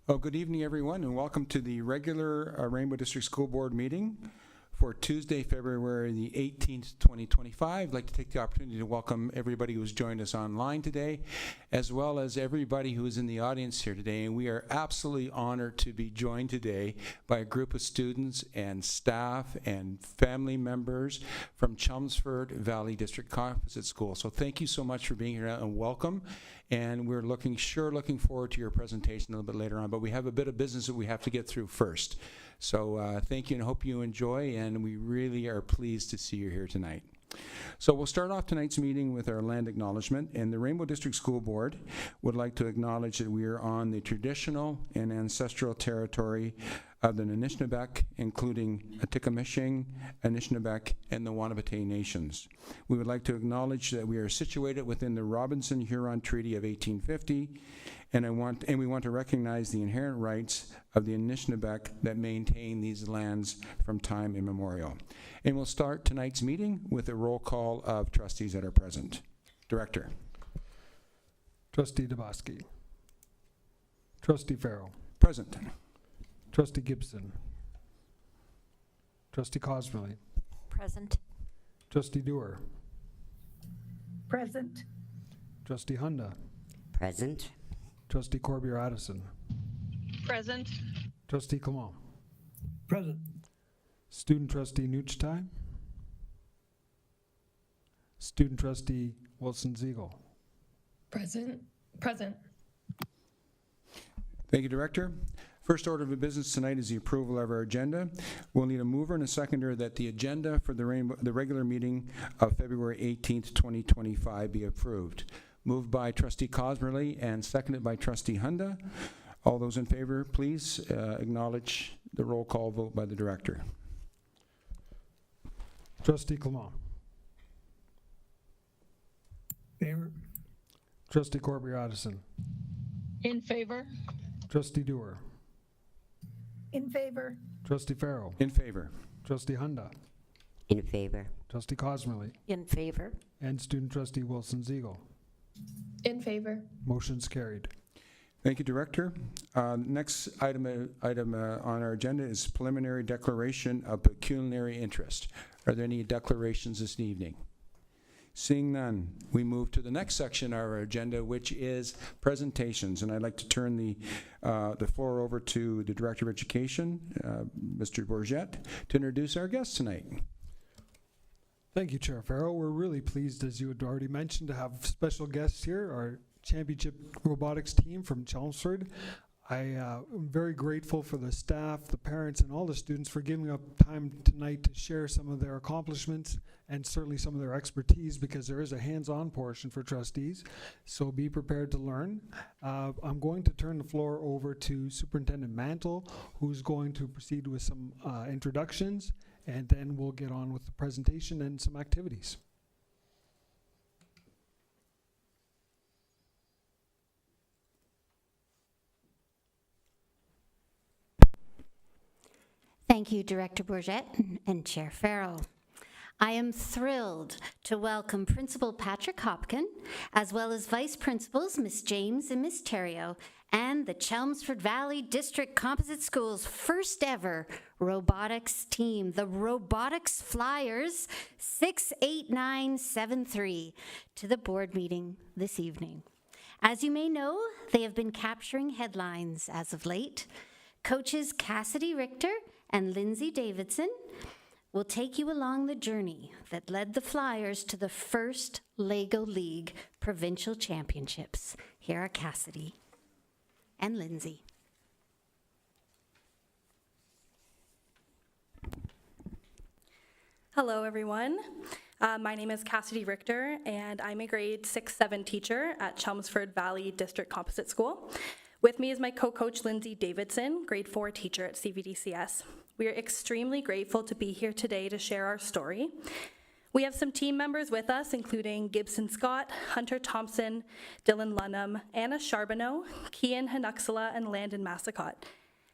Well, good evening, everyone, and welcome to the regular Rainbow District School Board meeting for Tuesday, February the 18th, 2025. I'd like to take the opportunity to welcome everybody who's joined us online today, as well as everybody who is in the audience here today. And we are absolutely honored to be joined today by a group of students and staff and family members from Chelmsford Valley District Composite School. So thank you so much for being here and welcome. And we're looking forward to your presentation a little bit later on, but we have a bit of business that we have to get through first. So thank you and hope you enjoy, and we really are pleased to see you here tonight. So we'll start off tonight's meeting with our land acknowledgement, and the Rainbow District School Board would like to acknowledge that we are on the traditional and ancestral territory of the Anishinaabeg, including Atikameksheng, Anishinaabeg, and the Wahnapitae Nations. We would like to acknowledge that we are situated within the Robinson-Huron Treaty of 1850, and we want to recognize the inherent rights of the Anishinaabeg that maintain these lands from time immemorial. And we'll start tonight's meeting with a roll call of trustees that are present. Director. Trustee Dabowski. Trustee Farrell. Present. Trustee Gibson. Trustee Cosmerly. Present. Trustee Dewar. Present. Trustee Hunda. Present. Trustee Corbier-Addison. Present. Trustee Clement. Present. Student Trustee Nuchtai. Student Trustee Wilson-Ziegel. Present. Thank you, Director. First order of business tonight is the approval of our agenda. We'll need a mover and a seconder that the agenda for the regular meeting of February 18th, 2025 be approved. Moved by Trustee Cosmerly and seconded by Trustee Hunda. All those in favor, please acknowledge the roll call vote by the Director. Trustee Clement. Favor. Trustee Corbier-Addison. In favor. Trustee Dewar. In favor. Trustee Farrell. In favor. Trustee Hunda. In favor. Trustee Cosmerly. In favor. And Student Trustee Wilson-Ziegel. In favor. Motion's carried. Thank you, Director. Next item on our agenda is preliminary declaration of pecuniary interest. Are there any declarations this evening? Seeing none, we move to the next section of our agenda, which is presentations. And I'd like to turn the floor over to the Director of Education, Mr. Bourget, to introduce our guests tonight. Thank you, Chair Farrell. We're really pleased, as you had already mentioned, to have special guests here, our championship robotics team from Chelmsford. I am very grateful for the staff, the parents, and all the students for giving up time tonight to share some of their accomplishments and certainly some of their expertise, because there is a hands-on portion for trustees, so be prepared to learn. I'm going to turn the floor over to Superintendent Mantle, who's going to proceed with some introductions, and then we'll get on with the presentation and some activities. Thank you, Director Bourget and Chair Farrell. I am thrilled to welcome Principal Patrick Hopkin, as well as Vice Principals Ms. James and Ms. Terrio, and the Chelmsford Valley District Composite School's first ever robotics team, the Robotics Flyers 68973, to the board meeting this evening. As you may know, they have been capturing headlines as of late. Coaches Cassidy Richter and Lindsay Davidson will take you along the journey that led the Flyers to the first LEGO League Provincial Championships. Here are Cassidy and Lindsay. Hello, everyone. My name is Cassidy Richter, and I'm a grade 6-7 teacher at Chelmsford Valley District Composite School. With me is my co-coach Lindsay Davidson, grade 4 teacher at CVDCS. We are extremely grateful to be here today to share our story. We have some team members with us, including Gibson Scott, Hunter Thompson, Dylan Lunham, Anna Charbonneau, Kian Hanuxala, and Landon Massacott.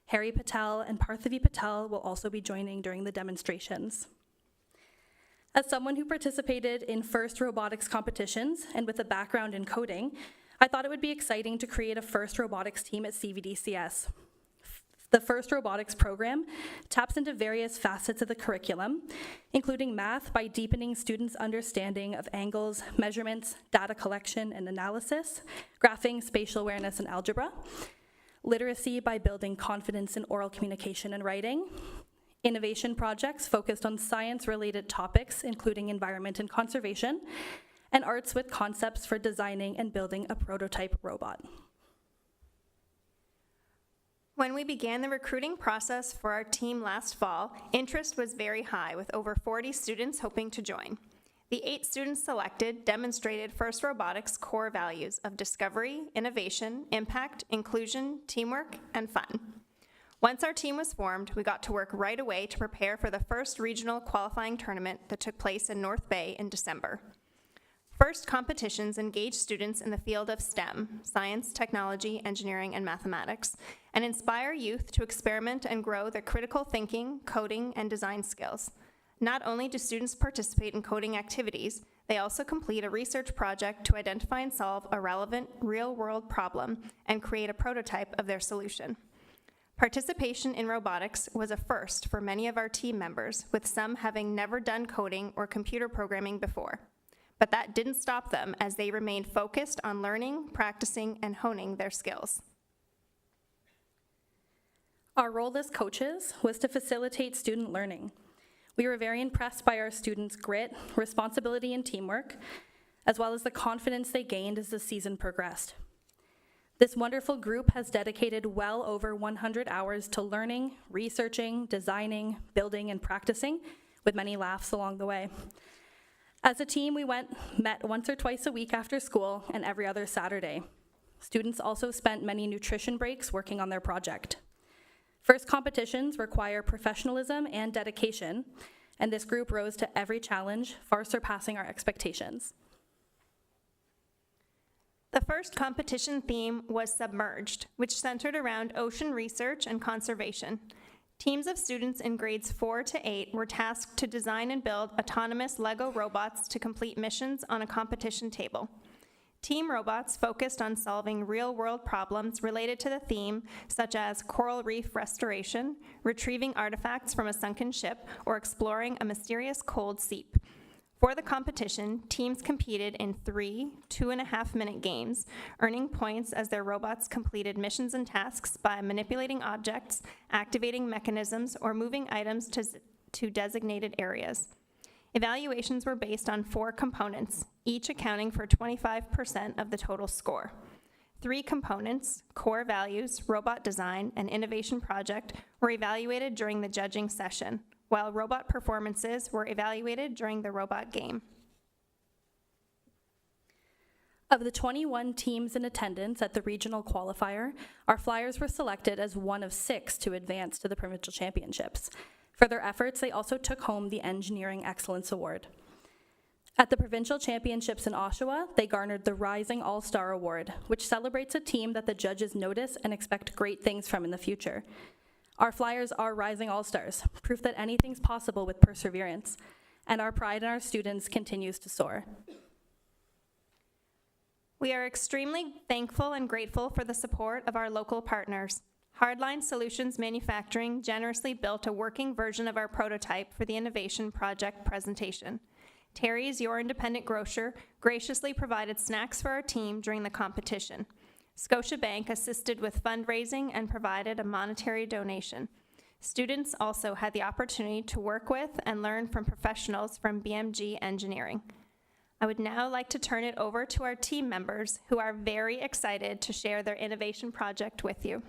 Harry Patel and Parthavi Patel will also be joining during the demonstrations. As someone who participated in FIRST robotics competitions and with a background in coding, I thought it would be exciting to create a FIRST robotics team at CVDCS. The FIRST robotics program taps into various facets of the curriculum, including math by deepening students' understanding of angles, measurements, data collection and analysis, graphing, spatial awareness, and algebra, literacy by building confidence in oral communication and writing, innovation projects focused on science-related topics, including environment and conservation, and arts with concepts for designing and building a prototype robot. When we began the recruiting process for our team last fall, interest was very high, with over 40 students hoping to join. The 8 students selected demonstrated FIRST Robotics' core values of discovery, innovation, impact, inclusion, teamwork, and fun. Once our team was formed, we got to work right away to prepare for the first regional qualifying tournament that took place in North Bay in December. FIRST competitions engage students in the field of STEM, science, technology, engineering, and mathematics, and inspire youth to experiment and grow their critical thinking, coding, and design skills. Not only do students participate in coding activities, they also complete a research project to identify and solve a relevant, real-world problem and create a prototype of their solution. Participation in robotics was a first for many of our team members, with some having never done coding or computer programming before. But that didn't stop them, as they remained focused on learning, practicing, and honing their skills. Our role as coaches was to facilitate student learning. We were very impressed by our students' grit, responsibility, and teamwork, as well as the confidence they gained as the season progressed. This wonderful group has dedicated well over 100 hours to learning, researching, designing, building, and practicing, with many laughs along the way. As a team, we met once or twice a week after school and every other Saturday. Students also spent many nutrition breaks working on their project. FIRST competitions require professionalism and dedication, and this group rose to every challenge, far surpassing our expectations. The first competition theme was Submerged, which centered around ocean research and conservation. Teams of students in grades 4 to 8 were tasked to design and build autonomous Lego robots to complete missions on a competition table. Team robots focused on solving real-world problems related to the theme, such as coral reef restoration, retrieving artifacts from a sunken ship, or exploring a mysterious cold seep. For the competition, teams competed in 3 2.5-minute games, earning points as their robots completed missions and tasks by manipulating objects, activating mechanisms, or moving items to designated areas. Evaluations were based on 4 components, each accounting for 25% of the total score. 3 components, core values, robot design, and innovation project, were evaluated during the judging session, while robot performances were evaluated during the robot game. Of the 21 teams in attendance at the regional qualifier, our Flyers were selected as one of 6 to advance to the provincial championships. For their efforts, they also took home the Engineering Excellence Award. At the provincial championships in Oshawa, they garnered the Rising All-Star Award, which celebrates a team that the judges notice and expect great things from in the future. Our Flyers are rising all-stars, proof that anything's possible with perseverance, and our pride in our students continues to soar. We are extremely thankful and grateful for the support of our local partners. Hardline Solutions Manufacturing generously built a working version of our prototype for the innovation project presentation. Terry's Your Independent Grocer graciously provided snacks for our team during the competition. Scotiabank assisted with fundraising and provided a monetary donation. Students also had the opportunity to work with and learn from professionals from BMG Engineering. I would now like to turn it over to our team members, who are very excited to share their innovation project with you.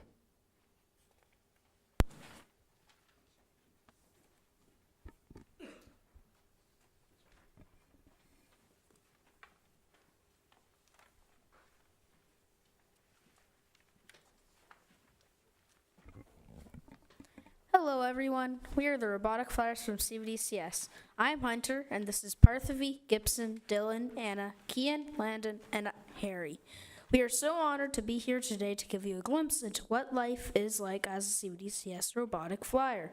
Hello everyone, we are the Robotic Flyers from CVDCS. I'm Hunter, and this is Parthavy, Gibson, Dylan, Anna, Kian, Landon, and Harry. We are so honored to be here today to give you a glimpse into what life is like as a CVDCS Robotic Flyer.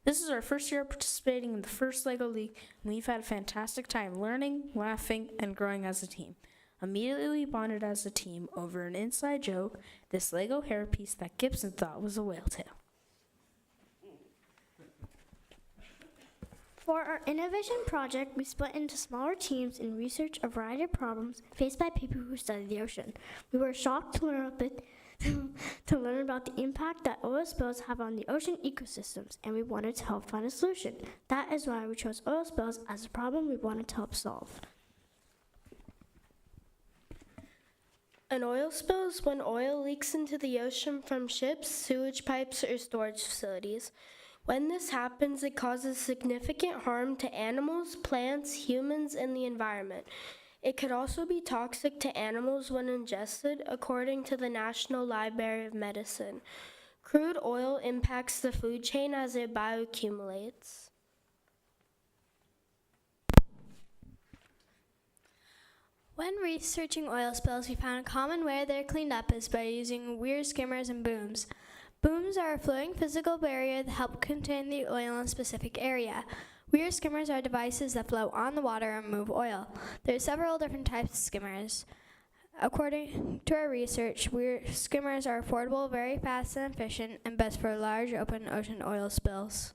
This is our first year participating in the first LEGO League, and we've had a fantastic time learning, laughing, and growing as a team. Immediately, we bonded as a team over an inside joke, this Lego hairpiece that Gibson thought was a whale tail. For our innovation project, we split into smaller teams and researched a variety of problems faced by people who study the ocean. We were shocked to learn about the impact that oil spills have on the ocean ecosystems, and we wanted to help find a solution. That is why we chose oil spills as a problem we wanted to help solve. An oil spill is when oil leaks into the ocean from ships, sewage pipes, or storage facilities. When this happens, it causes significant harm to animals, plants, humans, and the environment. It could also be toxic to animals when ingested, according to the National Library of Medicine. Crude oil impacts the food chain as it bioaccumulates. When researching oil spills, we found a common way they're cleaned up is by using weir skimmers and booms. Booms are a flowing physical barrier that help contain the oil in a specific area. Weir skimmers are devices that float on the water and move oil. There are several different types of skimmers. According to our research, weir skimmers are affordable, very fast and efficient, and best for large open ocean oil spills.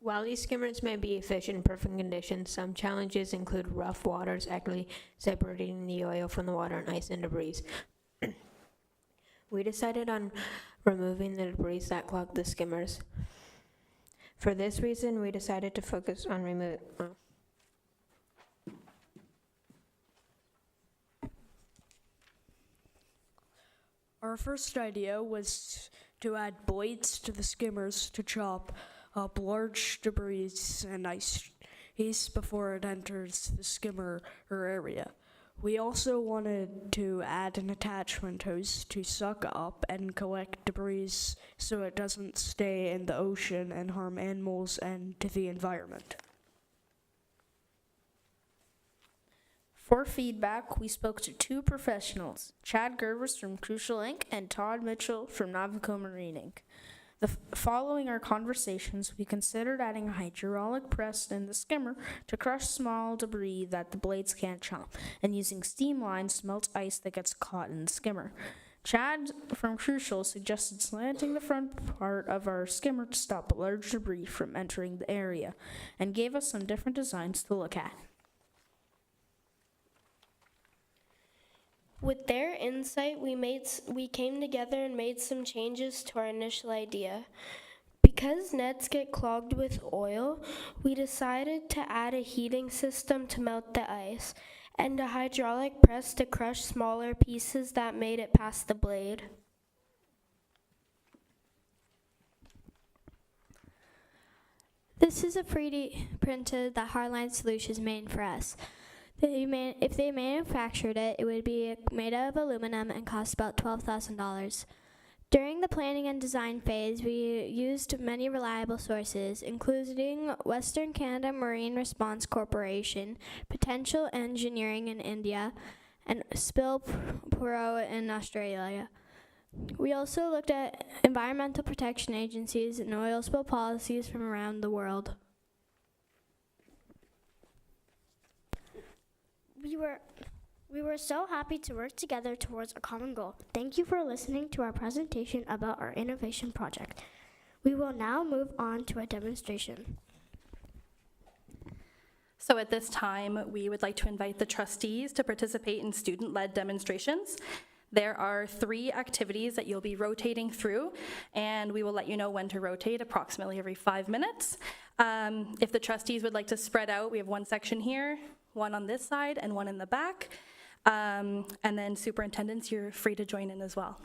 While these skimmers may be efficient in perfect conditions, some challenges include rough waters actually separating the oil from the water and ice and debris. We decided on removing the debris that clogged the skimmers. For this reason, we decided to focus on removing. Our first idea was to add blades to the skimmers to chop up large debris and ice before it enters the skimmer or area. We also wanted to add an attachment hose to suck up and collect debris so it doesn't stay in the ocean and harm animals and to the environment. For feedback, we spoke to two professionals, Chad Gervers from Crucial Inc. and Todd Mitchell from Navico Marine Inc. Following our conversations, we considered adding a hydraulic press in the skimmer to crush small debris that the blades can't chop, and using steam lines to melt ice that gets caught in the skimmer. Chad from Crucial suggested slanting the front part of our skimmer to stop large debris from entering the area, and gave us some different designs to look at. With their insight, we came together and made some changes to our initial idea. Because nets get clogged with oil, we decided to add a heating system to melt the ice, and a hydraulic press to crush smaller pieces that made it past the blade. This is a 3D printed that Hardline Solutions made for us. If they manufactured it, it would be made out of aluminum and cost about $12,000. During the planning and design phase, we used many reliable sources, including Western Canada Marine Response Corporation, Potential Engineering in India, and Spill Pro in Australia. We also looked at environmental protection agencies and oil spill policies from around the world. We were so happy to work together towards a common goal. Thank you for listening to our presentation about our innovation project. We will now move on to a demonstration. So at this time, we would like to invite the trustees to participate in student-led demonstrations. There are 3 activities that you'll be rotating through, and we will let you know when to rotate, approximately every 5 minutes. If the trustees would like to spread out, we have one section here, one on this side, and one in the back. And then superintendents, you're free to join in as well.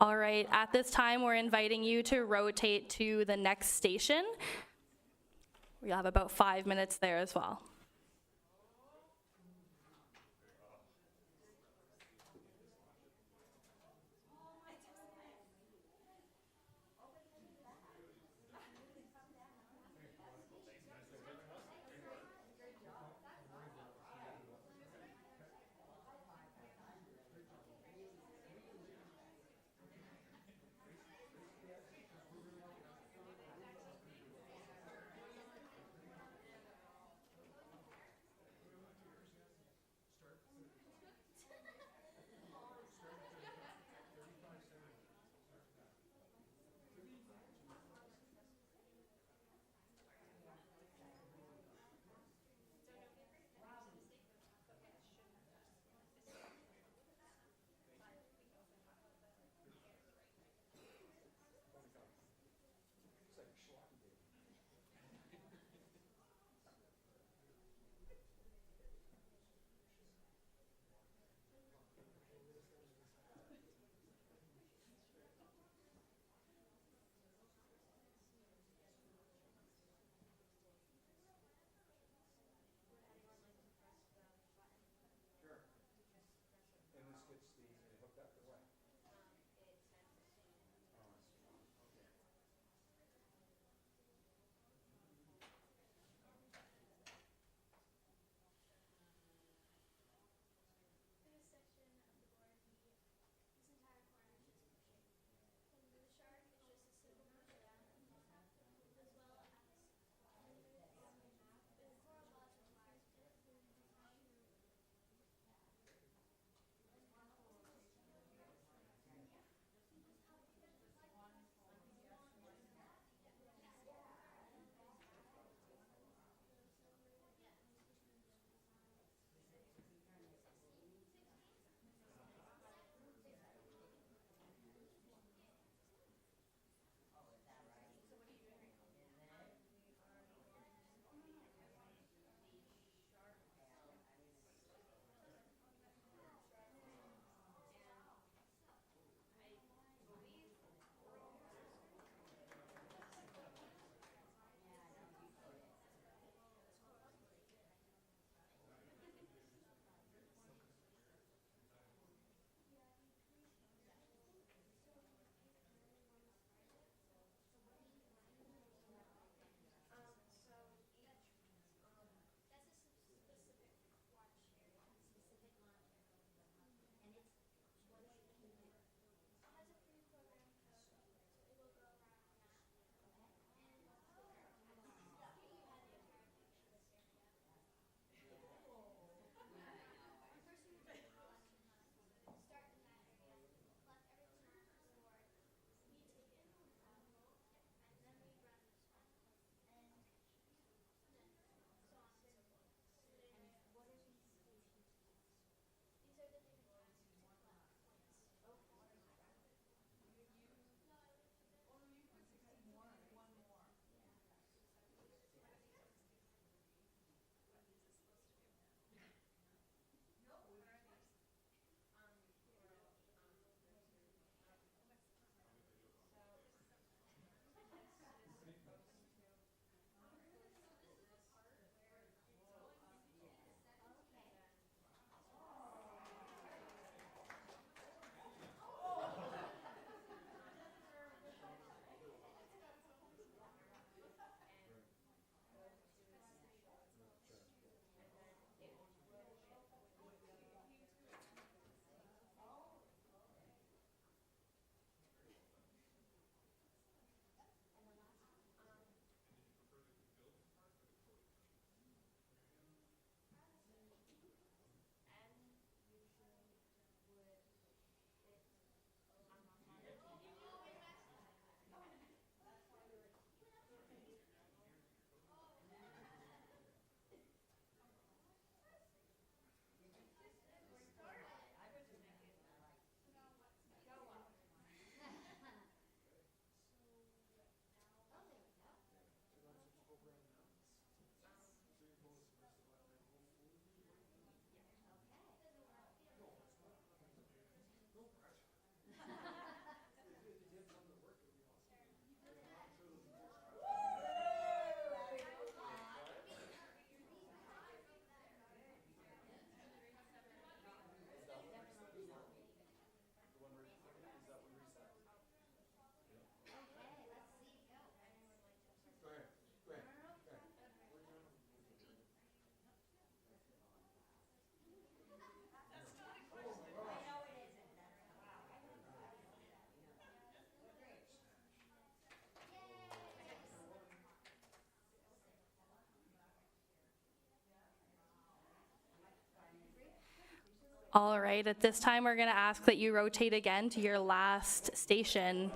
All right, at this time, we're inviting you to rotate to the next station. We'll have about 5 minutes there as well. All right, at this time, we're going to ask that you rotate again to your last station.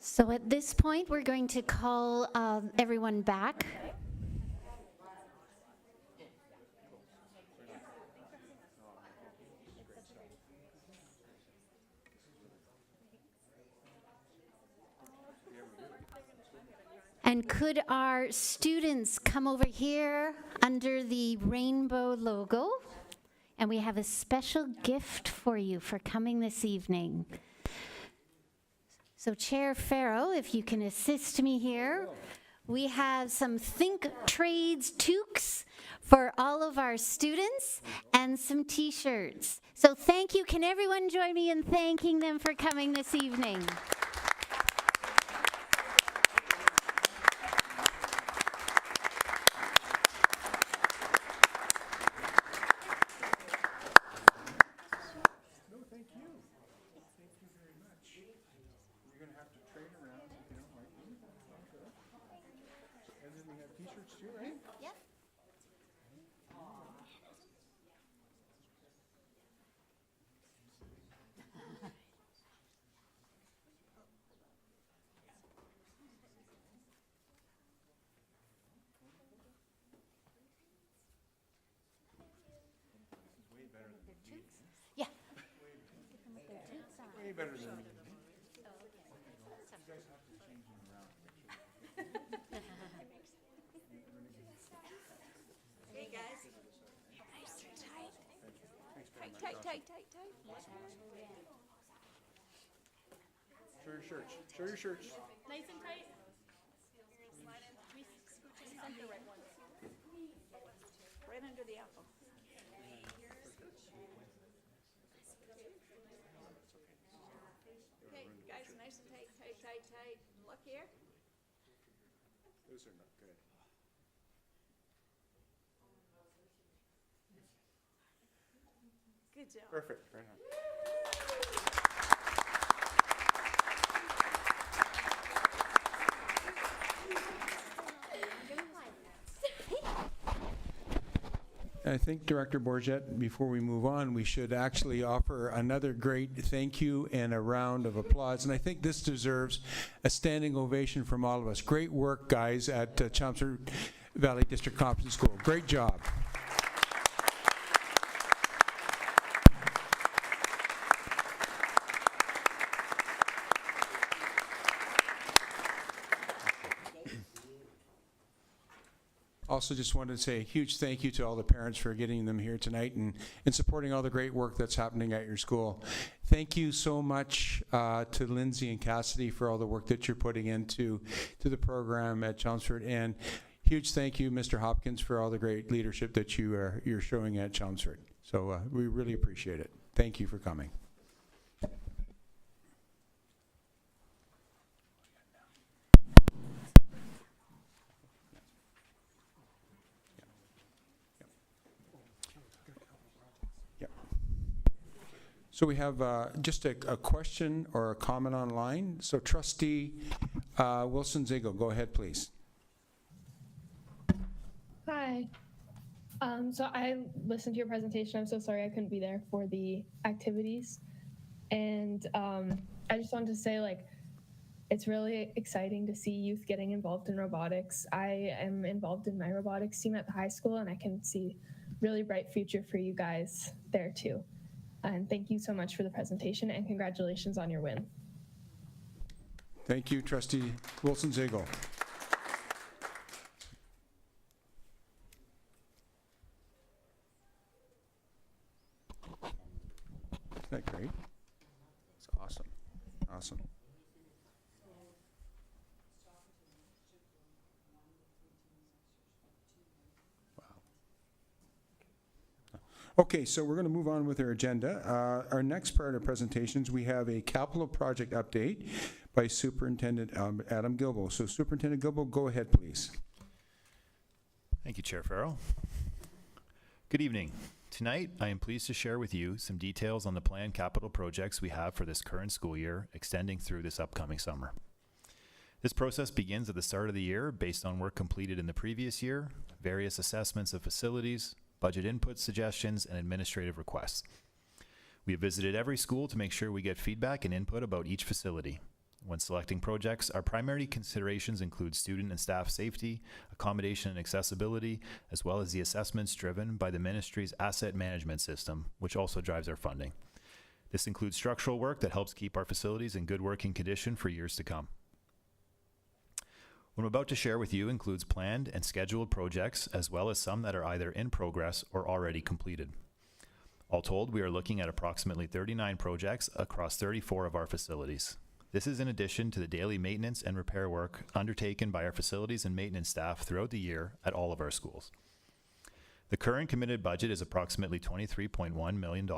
So at this point, we're going to call everyone back. And could our students come over here under the rainbow logo? And we have a special gift for you for coming this evening. So Chair Farrow, if you can assist me here, we have some Think Trades toques for all of our students and some t-shirts. So thank you. Can everyone join me in thanking them for coming this evening? Yeah. Way better than me. Hey, guys. Tight. Show your shirts. Show your shirts. Nice and tight. Slide in. We scooch in center right one. Right under the apple. Okay, guys, nice and tight. Look here. Those are not good. Good job. Perfect. Right on. I think, Director Bourget, before we move on, we should actually offer another great thank you and a round of applause. And I think this deserves a standing ovation from all of us. Great work, guys, at Chelmsford Valley District Comprehensive School. Great job. Also just wanted to say a huge thank you to all the parents for getting them here tonight and supporting all the great work that's happening at your school. Thank you so much to Lindsay and Cassidy for all the work that you're putting into the program at Chelmsford. And huge thank you, Mr. Hopkins, for all the great leadership that you're showing at Chelmsford. So we really appreciate it. Thank you for coming. So we have just a question or a comment online. So Trustee Wilson-Ziegel, go ahead, please. Hi. So I listened to your presentation. I'm so sorry I couldn't be there for the activities. And I just wanted to say, like, it's really exciting to see youth getting involved in robotics. I am involved in my robotics team at the high school, and I can see really bright future for you guys there too. And thank you so much for the presentation, and congratulations on your win. Thank you, Trustee Wilson-Ziegel. Isn't that great? It's awesome. Awesome. Okay, so we're going to move on with our agenda. Our next part of presentations, we have a capital project update by Superintendent Adam Gilbo. So Superintendent Gilbo, go ahead, please. Thank you, Chair Farrell. Good evening. Tonight, I am pleased to share with you some details on the planned capital projects we have for this current school year, extending through this upcoming summer. This process begins at the start of the year based on work completed in the previous year, various assessments of facilities, budget input suggestions, and administrative requests. We have visited every school to make sure we get feedback and input about each facility. When selecting projects, our primary considerations include student and staff safety, accommodation and accessibility, as well as the assessments driven by the ministry's asset management system, which also drives our funding. This includes structural work that helps keep our facilities in good working condition for years to come. What I'm about to share with you includes planned and scheduled projects, as well as some that are either in progress or already completed. All told, we are looking at approximately 39 projects across 34 of our facilities. This is in addition to the daily maintenance and repair work undertaken by our facilities and maintenance staff throughout the year at all of our schools. The current committed budget is approximately $23.1 million,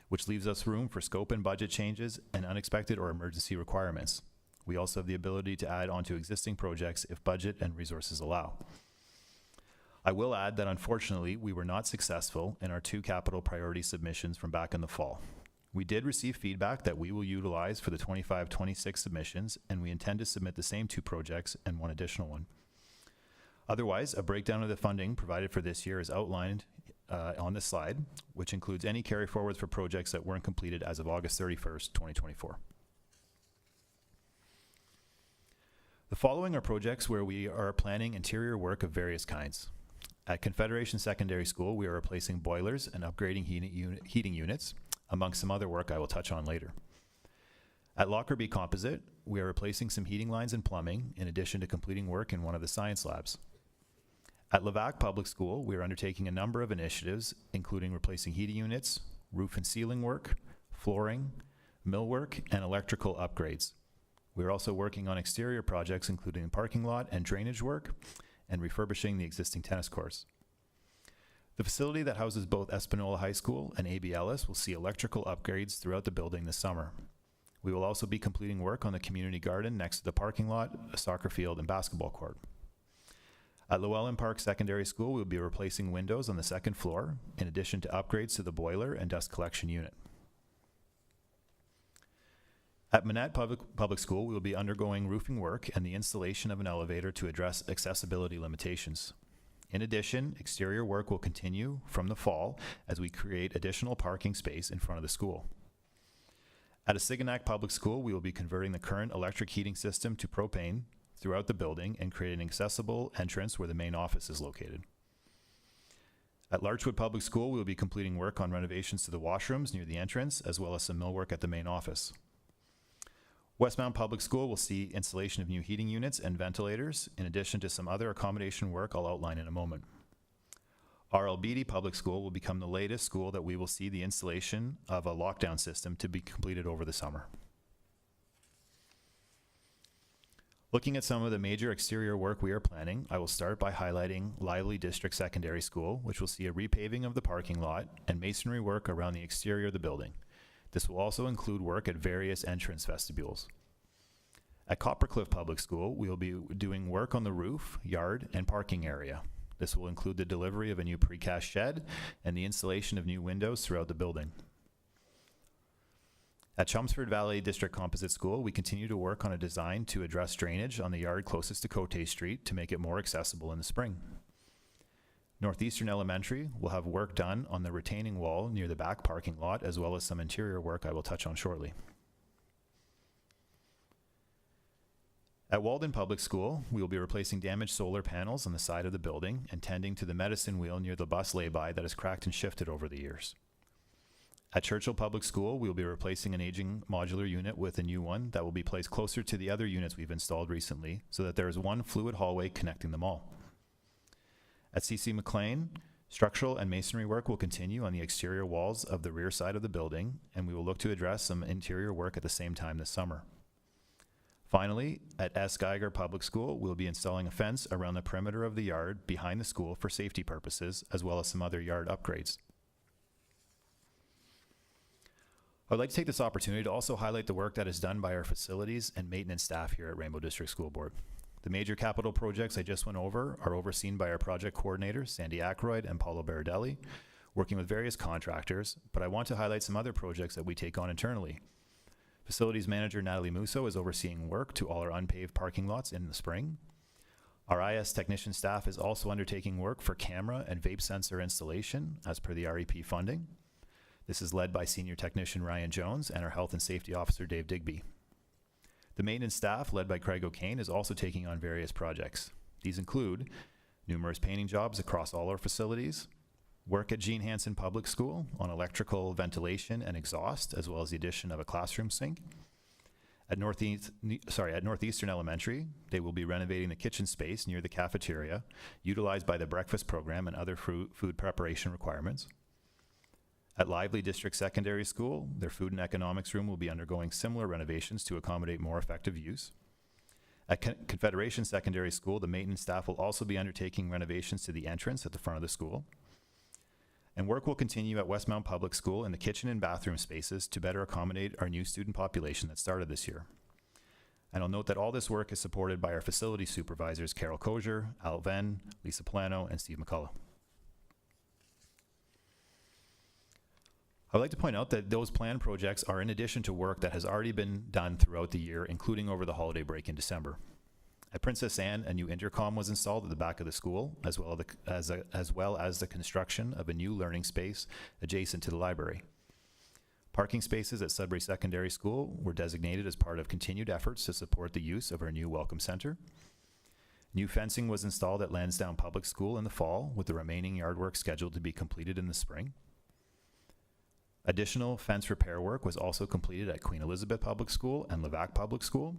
which leaves us room for scope and budget changes and unexpected or emergency requirements. We also have the ability to add onto existing projects if budget and resources allow. I will add that unfortunately, we were not successful in our 2 capital priority submissions from back in the fall. We did receive feedback that we will utilize for the 25-26 submissions, and we intend to submit the same 2 projects and 1 additional one. Otherwise, a breakdown of the funding provided for this year is outlined on this slide, which includes any carry forwards for projects that weren't completed as of August 31st, 2024. The following are projects where we are planning interior work of various kinds. At Confederation Secondary School, we are replacing boilers and upgrading heating units, amongst some other work I will touch on later. At Lockerbie Composite, we are replacing some heating lines and plumbing, in addition to completing work in one of the science labs. At Levack Public School, we are undertaking a number of initiatives, including replacing heating units, roof and ceiling work, flooring, millwork, and electrical upgrades. We are also working on exterior projects, including parking lot and drainage work, and refurbishing the existing tennis courts. The facility that houses both Espanola High School and A.B. Ellis will see electrical upgrades throughout the building this summer. We will also be completing work on the community garden next to the parking lot, a soccer field, and basketball court. At Llewellyn Park Secondary School, we will be replacing windows on the 2nd floor, in addition to upgrades to the boiler and dust collection unit. At Manette Public School, we will be undergoing roofing work and the installation of an elevator to address accessibility limitations. In addition, exterior work will continue from the fall as we create additional parking space in front of the school. At Asiganac Public School, we will be converting the current electric heating system to propane throughout the building and creating an accessible entrance where the main office is located. At Larchwood Public School, we will be completing work on renovations to the washrooms near the entrance, as well as some millwork at the main office. Westmount Public School will see installation of new heating units and ventilators, in addition to some other accommodation work I'll outline in a moment. RLBD Public School will become the latest school that we will see the installation of a lockdown system to be completed over the summer. Looking at some of the major exterior work we are planning, I will start by highlighting Lively District Secondary School, which will see a repaving of the parking lot and masonry work around the exterior of the building. This will also include work at various entrance vestibules. At Coppercliff Public School, we will be doing work on the roof, yard, and parking area. This will include the delivery of a new precast shed and the installation of new windows throughout the building. At Chelmsford Valley District Composite School, we continue to work on a design to address drainage on the yard closest to Cote Street to make it more accessible in the spring. Northeastern Elementary will have work done on the retaining wall near the back parking lot, as well as some interior work I will touch on shortly. At Walden Public School, we will be replacing damaged solar panels on the side of the building and tending to the medicine wheel near the bus lay-by that has cracked and shifted over the years. At Churchill Public School, we will be replacing an aging modular unit with a new one that will be placed closer to the other units we've installed recently, so that there is one fluid hallway connecting them all. At CC McLean, structural and masonry work will continue on the exterior walls of the rear side of the building, and we will look to address some interior work at the same time this summer. Finally, at S. Geiger Public School, we'll be installing a fence around the perimeter of the yard behind the school for safety purposes, as well as some other yard upgrades. I'd like to take this opportunity to also highlight the work that is done by our facilities and maintenance staff here at Rainbow District School Board. The major capital projects I just went over are overseen by our project coordinators, Sandy Ackroyd and Paulo Baradelli, working with various contractors, but I want to highlight some other projects that we take on internally. Facilities manager Natalie Musso is overseeing work to all our unpaved parking lots in the spring. Our IS technician staff is also undertaking work for camera and vape sensor installation as per the REP funding. This is led by senior technician Ryan Jones and our health and safety officer Dave Digby. The maintenance staff, led by Craig O'Kane, is also taking on various projects. These include numerous painting jobs across all our facilities, work at Jean Hansen Public School on electrical, ventilation, and exhaust, as well as the addition of a classroom sink. At Northeastern Elementary, they will be renovating the kitchen space near the cafeteria, utilized by the breakfast program and other food preparation requirements. At Lively District Secondary School, their food and economics room will be undergoing similar renovations to accommodate more effective use. At Confederation Secondary School, the maintenance staff will also be undertaking renovations to the entrance at the front of the school. And work will continue at Westmount Public School in the kitchen and bathroom spaces to better accommodate our new student population that started this year. And I'll note that all this work is supported by our facility supervisors, Carol Kozier, Al Venn, Lisa Plano, and Steve McCullough. I would like to point out that those planned projects are in addition to work that has already been done throughout the year, including over the holiday break in December. At Princess Anne, a new intercom was installed at the back of the school, as well as the construction of a new learning space adjacent to the library. Parking spaces at Sudbury Secondary School were designated as part of continued efforts to support the use of our new Welcome Center. New fencing was installed at Lansdowne Public School in the fall, with the remaining yard work scheduled to be completed in the spring. Additional fence repair work was also completed at Queen Elizabeth Public School and Levac Public School.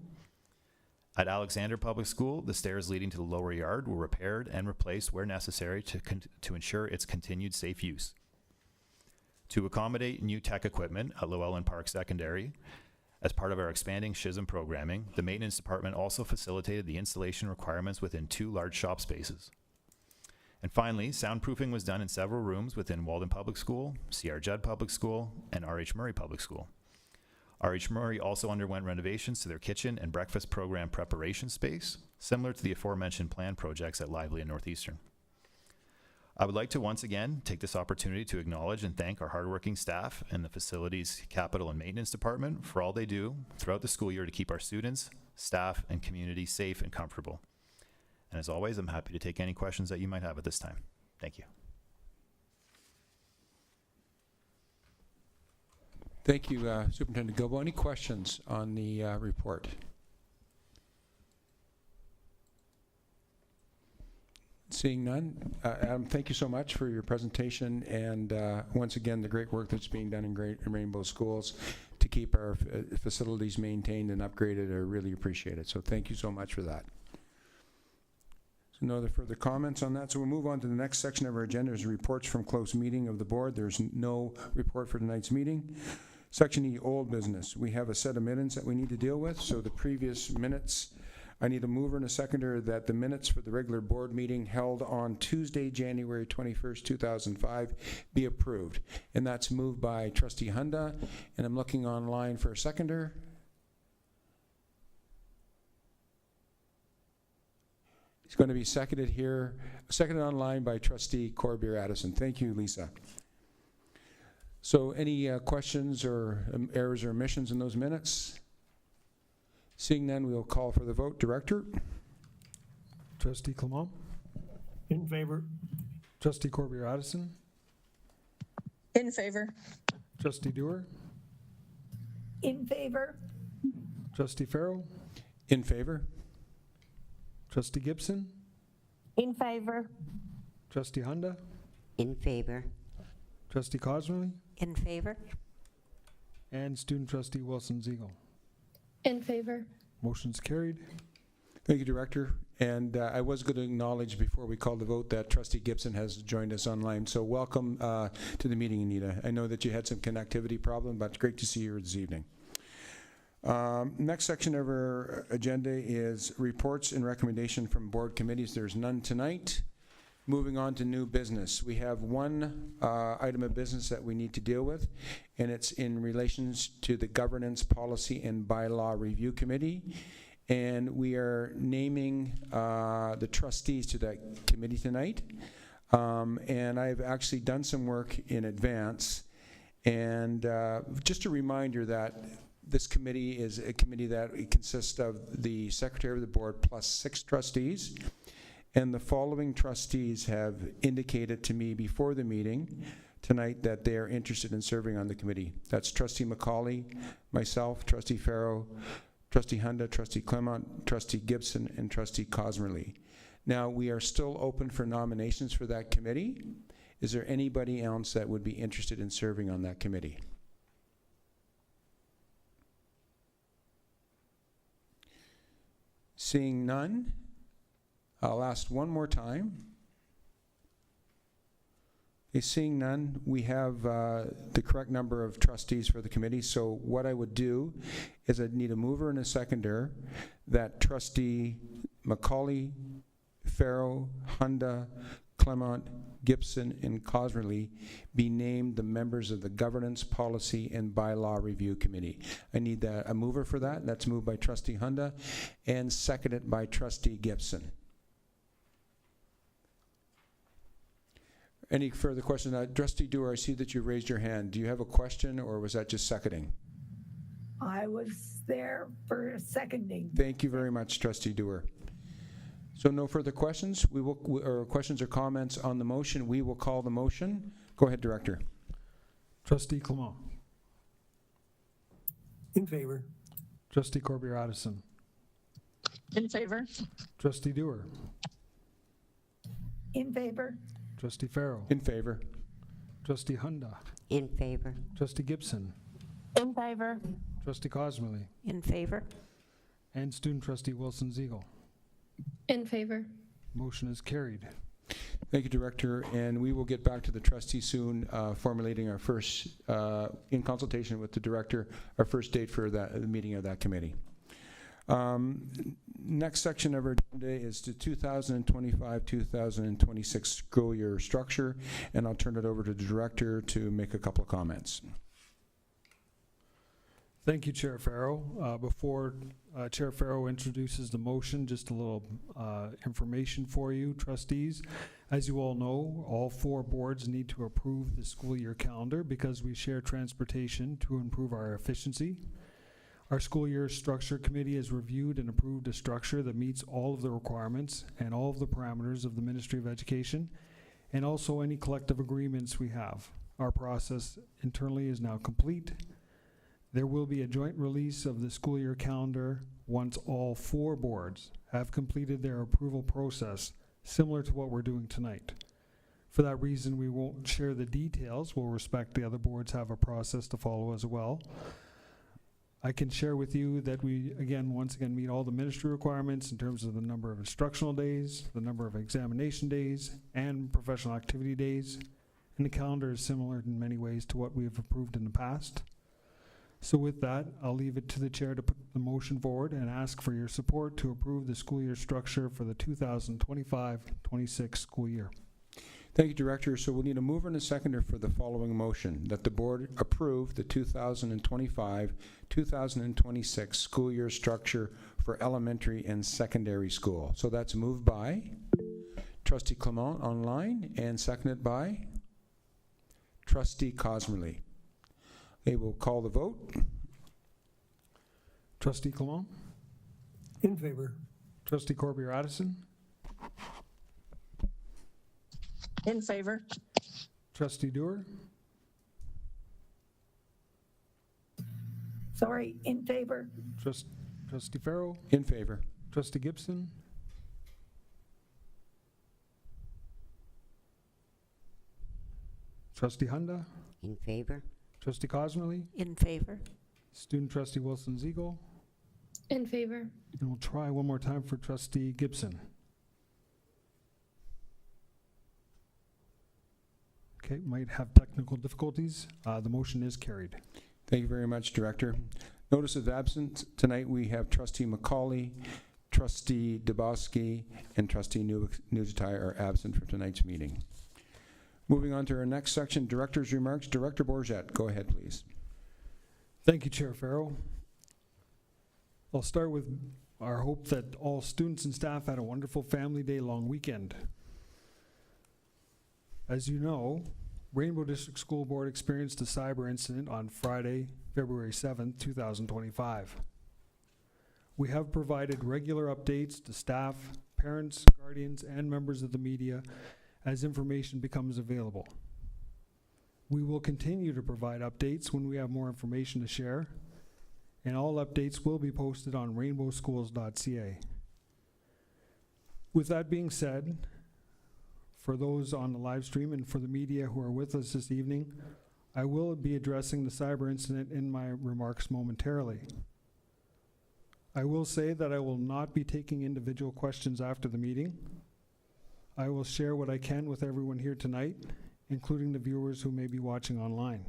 At Alexander Public School, the stairs leading to the lower yard were repaired and replaced where necessary to ensure its continued safe use. To accommodate new tech equipment at Llewellyn Park Secondary, as part of our expanding SHISM programming, the maintenance department also facilitated the installation requirements within 2 large shop spaces. And finally, soundproofing was done in several rooms within Walden Public School, C.R. Judd Public School, and R.H. Murray Public School. R.H. Murray also underwent renovations to their kitchen and breakfast program preparation space, similar to the aforementioned planned projects at Lively and Northeastern. I would like to once again take this opportunity to acknowledge and thank our hardworking staff and the Facilities, Capital, and Maintenance Department for all they do throughout the school year to keep our students, staff, and community safe and comfortable. And as always, I'm happy to take any questions that you might have at this time. Thank you. Thank you, Superintendent Gilbo. Any questions on the report? Seeing none, Adam, thank you so much for your presentation, and once again, the great work that's being done in Rainbow Schools to keep our facilities maintained and upgraded. I really appreciate it. So thank you so much for that. So no other further comments on that. So we'll move on to the next section of our agenda. Is reports from closed meeting of the board. There's no report for tonight's meeting. Section E, old business. We have a set of minutes that we need to deal with. So the previous minutes, I need a mover and a seconder that the minutes for the regular board meeting held on Tuesday, January 21st, 2005 be approved. And that's moved by Trustee Hunda. And I'm looking online for a seconder. It's going to be seconded here, seconded online by Trustee Corbier-Addison. Thank you, Lisa. So any questions or errors or omissions in those minutes? Seeing none, we'll call for the vote. Director? Trustee Clement? In favor. Trustee Corbier-Addison? In favor. Trustee Dewar? In favor. Trustee Farrell? In favor? Trustee Gibson? In favor. Trustee Hunda? In favor. Trustee Cosmley? In favor. And Student Trustee Wilson-Ziegel. In favor. Motion's carried. Thank you, Director. And I was going to acknowledge before we call the vote that Trustee Gibson has joined us online. So welcome to the meeting, Anita. I know that you had some connectivity problem, but it's great to see you this evening. Next section of our agenda is reports and recommendation from board committees. There's none tonight. Moving on to new business. We have one item of business that we need to deal with, and it's in relations to the Governance Policy and Bylaw Review Committee. And we are naming the trustees to that committee tonight. And I've actually done some work in advance. And just a reminder that this committee is a committee that consists of the Secretary of the Board plus 6 trustees. And the following trustees have indicated to me before the meeting tonight that they are interested in serving on the committee. That's Trustee McCauley, myself, Trustee Farrow, Trustee Hunda, Trustee Clement, Trustee Gibson, and Trustee Cosmerly. Now, we are still open for nominations for that committee. Is there anybody else that would be interested in serving on that committee? Seeing none, I'll ask one more time. Okay, seeing none, we have the correct number of trustees for the committee. So what I would do is I'd need a mover and a seconder that Trustee Macaulay, Farrow, Hunda, Clement, Gibson, and Cosmerly be named the members of the Governance, Policy, and Bylaw Review Committee. I need a mover for that. That's moved by Trustee Hunda and seconded by Trustee Gibson. Any further questions? Trustee Dewar, I see that you raised your hand. Do you have a question, or was that just seconding? I was there for seconding. Thank you very much, Trustee Dewar. So no further questions? Or questions or comments on the motion? We will call the motion. Go ahead, Director. Trustee Clement. In favor. Trustee Corbier-Addison. In favor. Trustee Dewar. In favor. Trustee Farrow. In favor. Trustee Hunda. In favor. Trustee Gibson. In favor. Trustee Cosmerly. In favor. And Student Trustee Wilson-Ziegel. In favor. Motion is carried. Thank you, Director. And we will get back to the trustee soon, formulating our first, in consultation with the Director, our first date for the meeting of that committee. Next section of our agenda is the 2025-2026 school year structure, and I'll turn it over to the Director to make a couple of comments. Thank you, Chair Farrow. Before Chair Farrow introduces the motion, just a little information for you, trustees. As you all know, all 4 boards need to approve the school year calendar because we share transportation to improve our efficiency. Our school year structure committee has reviewed and approved a structure that meets all of the requirements and all of the parameters of the Ministry of Education, and also any collective agreements we have. Our process internally is now complete. There will be a joint release of the school year calendar once all 4 boards have completed their approval process, similar to what we're doing tonight. For that reason, we won't share the details. We'll respect the other boards have a process to follow as well. I can share with you that we, once again, meet all the ministry requirements in terms of the number of instructional days, the number of examination days, and professional activity days. And the calendar is similar in many ways to what we have approved in the past. So with that, I'll leave it to the chair to put the motion forward and ask for your support to approve the school year structure for the 2025-26 school year. Thank you, Director. So we'll need a mover and a seconder for the following motion, that the board approve the 2025-2026 school year structure for elementary and secondary school. So that's moved by Trustee Clement online and seconded by Trustee Cosmerly. Okay, we'll call the vote. Trustee Clement? In favor. Trustee Corbier-Addison? In favor. Trustee Dewar? Sorry, in favor. Trustee Farrow? In favor. Trustee Gibson? Trustee Hunda? In favor. Trustee Cosmerly? In favor. Student Trustee Wilson-Ziegel? In favor. And we'll try one more time for Trustee Gibson. Okay, might have technical difficulties. The motion is carried. Thank you very much, Director. Notice of absence tonight, we have Trustee Macaulay, Trustee Dubowski, and Trustee Nuzitai are absent from tonight's meeting. Moving on to our next section, Director's remarks. Director Bourget, go ahead, please. Thank you, Chair Farrow. I'll start with our hope that all students and staff had a wonderful Family Day long weekend. As you know, Rainbow District School Board experienced a cyber incident on Friday, February 7th, 2025. We have provided regular updates to staff, parents, guardians, and members of the media as information becomes available. We will continue to provide updates when we have more information to share, and all updates will be posted on rainbowschools.ca. With that being said, for those on the live stream and for the media who are with us this evening, I will be addressing the cyber incident in my remarks momentarily. I will say that I will not be taking individual questions after the meeting. I will share what I can with everyone here tonight, including the viewers who may be watching online.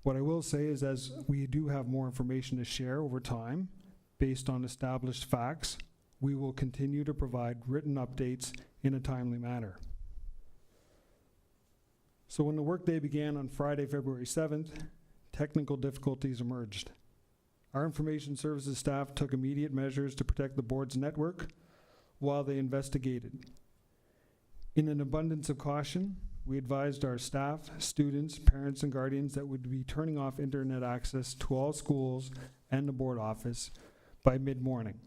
What I will say is, as we do have more information to share over time, based on established facts, we will continue to provide written updates in a timely manner. So when the workday began on Friday, February 7th, technical difficulties emerged. Our information services staff took immediate measures to protect the board's network while they investigated. In an abundance of caution, we advised our staff, students, parents, and guardians that we'd be turning off internet access to all schools and the board office by mid-morning.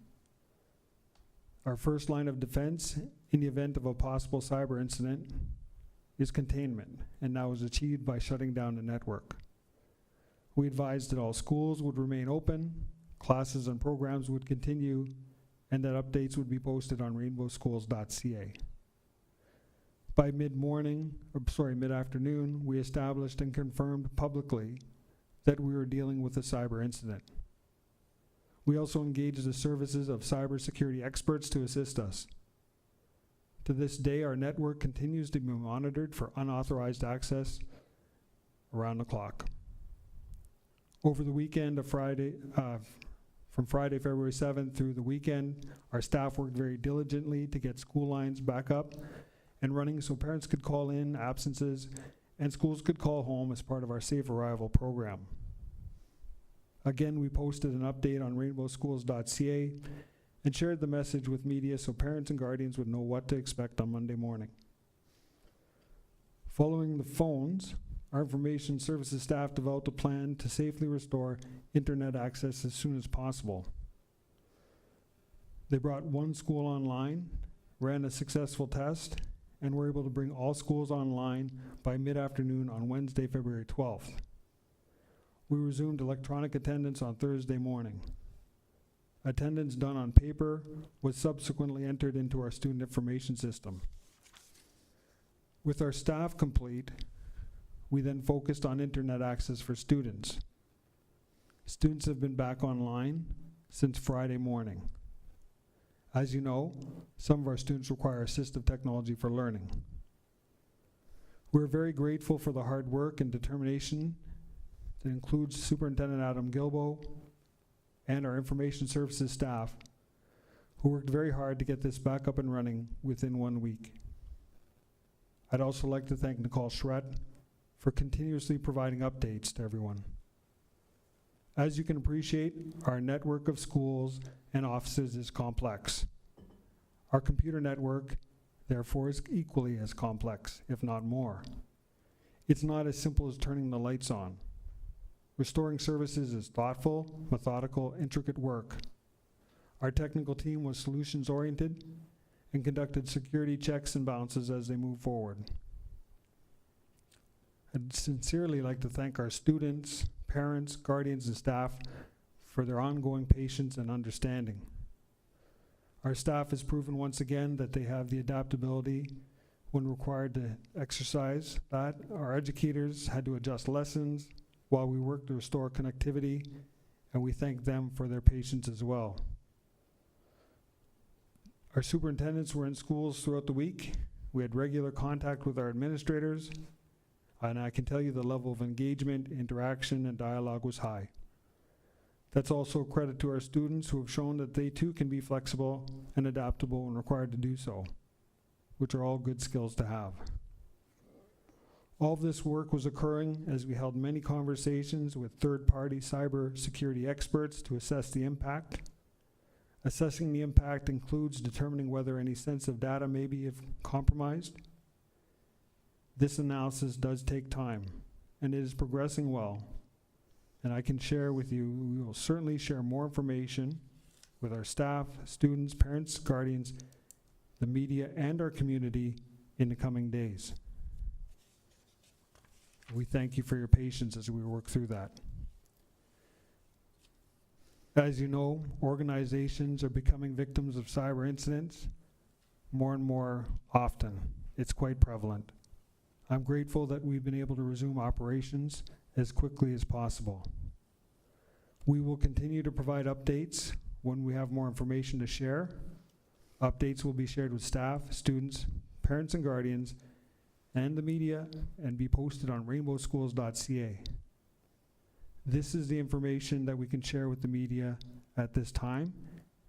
Our first line of defense in the event of a possible cyber incident is containment, and that was achieved by shutting down the network. We advised that all schools would remain open, classes and programs would continue, and that updates would be posted on rainbowschools.ca. By mid-afternoon, we established and confirmed publicly that we were dealing with a cyber incident. We also engaged the services of cybersecurity experts to assist us. To this day, our network continues to be monitored for unauthorized access around the clock. Over the weekend of Friday, from Friday, February 7th through the weekend, our staff worked very diligently to get school lines back up and running so parents could call in absences and schools could call home as part of our Safe Arrival program. Again, we posted an update on rainbowschools.ca and shared the message with media so parents and guardians would know what to expect on Monday morning. Following the phones, our information services staff developed a plan to safely restore internet access as soon as possible. They brought one school online, ran a successful test, and were able to bring all schools online by mid-afternoon on Wednesday, February 12th. We resumed electronic attendance on Thursday morning. Attendance done on paper was subsequently entered into our student information system. With our staff complete, we then focused on internet access for students. Students have been back online since Friday morning. As you know, some of our students require assistive technology for learning. We're very grateful for the hard work and determination that includes Superintendent Adam Gilbo and our information services staff, who worked very hard to get this back up and running within 1 week. I'd also like to thank Nicole Schret for continuously providing updates to everyone. As you can appreciate, our network of schools and offices is complex. Our computer network, therefore, is equally as complex, if not more. It's not as simple as turning the lights on. Restoring services is thoughtful, methodical, intricate work. Our technical team was solutions-oriented and conducted security checks and balances as they move forward. I'd sincerely like to thank our students, parents, guardians, and staff for their ongoing patience and understanding. Our staff has proven once again that they have the adaptability when required to exercise that. Our educators had to adjust lessons while we worked to restore connectivity, and we thank them for their patience as well. Our superintendents were in schools throughout the week. We had regular contact with our administrators, and I can tell you the level of engagement, interaction, and dialogue was high. That's also a credit to our students who have shown that they too can be flexible and adaptable when required to do so, which are all good skills to have. All of this work was occurring as we held many conversations with third-party cyber security experts to assess the impact. Assessing the impact includes determining whether any sensitive data may be compromised. This analysis does take time, and it is progressing well. And I can share with you, we will certainly share more information with our staff, students, parents, guardians, the media, and our community in the coming days. We thank you for your patience as we work through that. As you know, organizations are becoming victims of cyber incidents more and more often. It's quite prevalent. I'm grateful that we've been able to resume operations as quickly as possible. We will continue to provide updates when we have more information to share. Updates will be shared with staff, students, parents and guardians, and the media, and be posted on rainbowschools.ca. This is the information that we can share with the media at this time,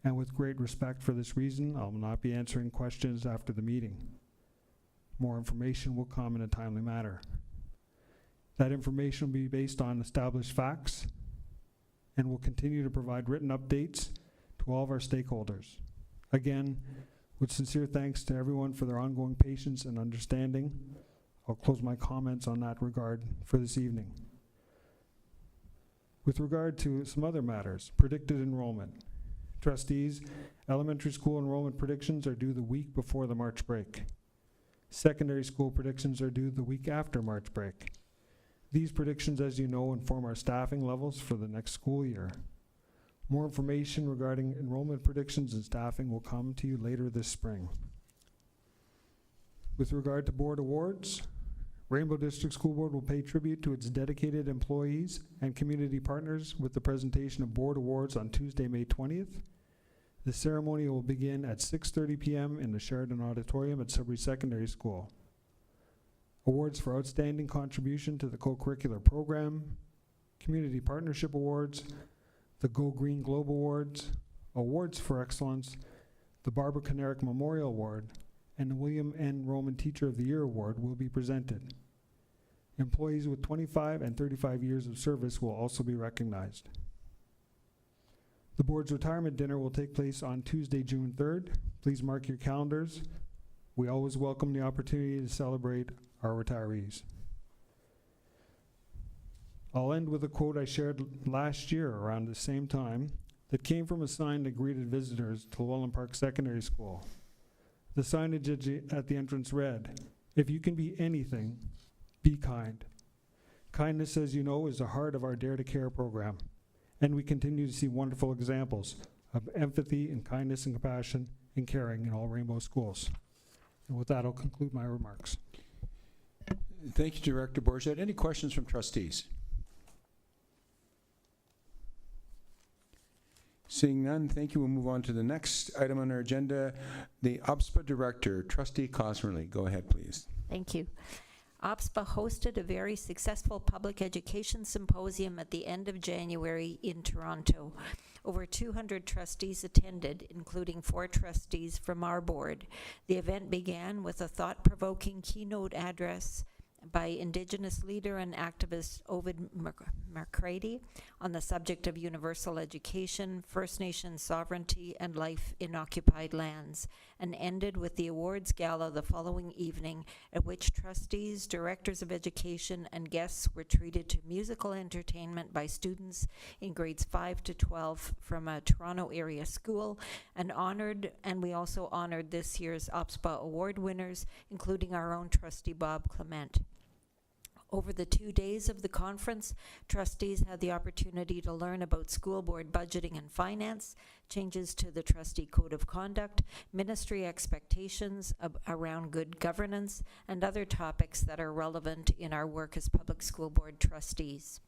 and with great respect for this reason, I'll not be answering questions after the meeting. More information will come in a timely manner. That information will be based on established facts, and will continue to provide written updates to all of our stakeholders. Again, with sincere thanks to everyone for their ongoing patience and understanding, I'll close my comments on that regard for this evening. With regard to some other matters, predicted enrollment. Trustees, elementary school enrollment predictions are due the week before the March break. Secondary school predictions are due the week after March break. These predictions, as you know, inform our staffing levels for the next school year. More information regarding enrollment predictions and staffing will come to you later this spring. With regard to board awards, Rainbow District School Board will pay tribute to its dedicated employees and community partners with the presentation of board awards on Tuesday, May 20th. The ceremony will begin at 6:30 p.m. in the Sheridan Auditorium at Sudbury Secondary School. Awards for outstanding contribution to the co-curricular program, community partnership awards, the Go Green Globe Awards, awards for excellence, the Barbara Kanarick Memorial Award, and the William N. Roman Teacher of the Year Award will be presented. Employees with 25 and 35 years of service will also be recognized. The board's retirement dinner will take place on Tuesday, June 3rd. Please mark your calendars. We always welcome the opportunity to celebrate our retirees. I'll end with a quote I shared last year around the same time that came from a sign that greeted visitors to Llewellyn Park Secondary School. The signage at the entrance read, "If you can be anything, be kind." Kindness, as you know, is the heart of our Dare to Care program, and we continue to see wonderful examples of empathy and kindness and compassion and caring in all Rainbow schools. And with that, I'll conclude my remarks. Thank you, Director Bourget. Any questions from trustees? Seeing none, thank you. We'll move on to the next item on our agenda, the OPSPA Director, Trustee Cosmerly. Go ahead, please. Thank you. OPSPA hosted a very successful public education symposium at the end of January in Toronto. Over 200 trustees attended, including 4 trustees from our board. The event began with a thought-provoking keynote address by Indigenous leader and activist Ovid McCready on the subject of universal education, First Nations sovereignty, and life in occupied lands, and ended with the awards gala the following evening, at which trustees, directors of education, and guests were treated to musical entertainment by students in grades 5 to 12 from a Toronto area school, and we also honored this year's OPSPA award winners, including our own trustee Bob Clement. Over the 2 days of the conference, trustees had the opportunity to learn about school board budgeting and finance, changes to the trustee code of conduct, ministry expectations around good governance, and other topics that are relevant in our work as public school board trustees.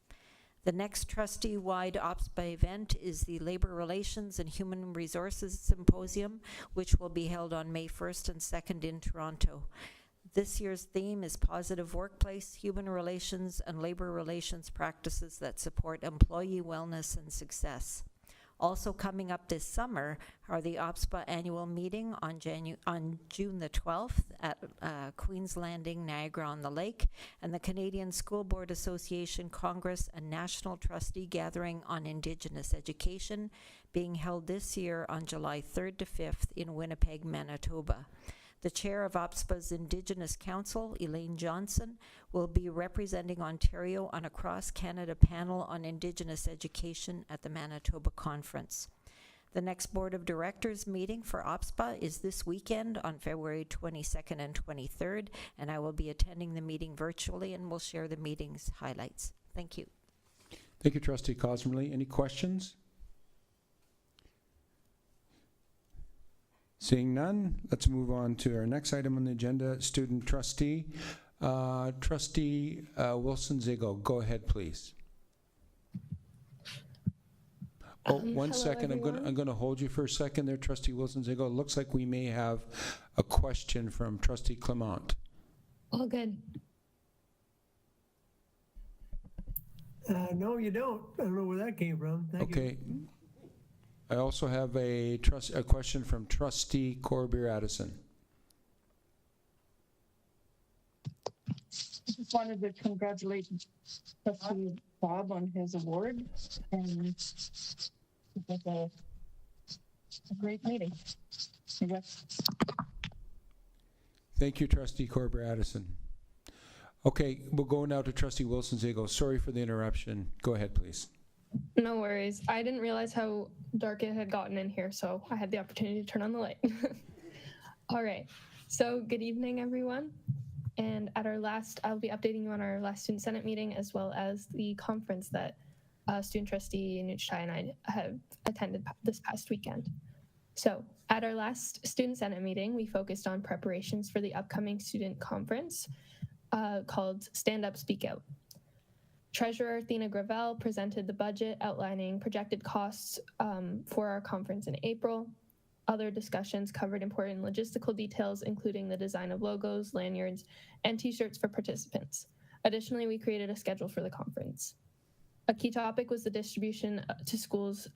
The next trustee-wide OPSPA event is the Labor Relations and Human Resources Symposium, which will be held on May 1st and 2nd in Toronto. This year's theme is positive workplace, human relations, and labor relations practices that support employee wellness and success. Also coming up this summer are the OPSPA annual meeting on June the 12th at Queen's Landing, Niagara-on-the-Lake, and the Canadian School Board Association Congress and National Trustee Gathering on Indigenous Education, being held this year on July 3rd to 5th in Winnipeg, Manitoba. The chair of OPSPA's Indigenous Council, Elaine Johnson, will be representing Ontario on a cross-Canada panel on Indigenous education at the Manitoba Conference. The next Board of Directors meeting for OPSPA is this weekend on February 22nd and 23rd, and I will be attending the meeting virtually and will share the meeting's highlights. Thank you. Thank you, Trustee Cosmerly. Any questions? Seeing none, let's move on to our next item on the agenda, student trustee. Trustee Wilson-Ziegel, go ahead, please. Oh, one hello, second. everyone. I'm gonna hold you for a second there, Trustee Wilson-Ziegel. It looks like we may have a question from Trustee Clement. All good. No, you don't. I don't know where that came from. Thank you. Okay. I also have a question from Trustee Corbier-Addison. I just wanted to congratulate Trustee Bob on his award, and it was a great meeting. Yes. Thank you, Trustee Corbier-Addison. Okay, we'll go now to Trustee Wilson-Ziegel. Sorry for the interruption. Go ahead, please. No worries. I didn't realize how dark it had gotten in here, so I had the opportunity to turn on the light. All right. So good evening, everyone. And I'll be updating you on our last Student Senate meeting, as well as the conference that Student Trustee Nuch Chai and I have attended this past weekend. So at our last Student Senate meeting, we focused on preparations for the upcoming student conference called Stand Up, Speak Out. Treasurer Athena Gravel presented the budget outlining projected costs for our conference in April. Other discussions covered important logistical details, including the design of logos, lanyards, and t-shirts for participants. Additionally, we created a schedule for the conference. A key topic was the distribution to schools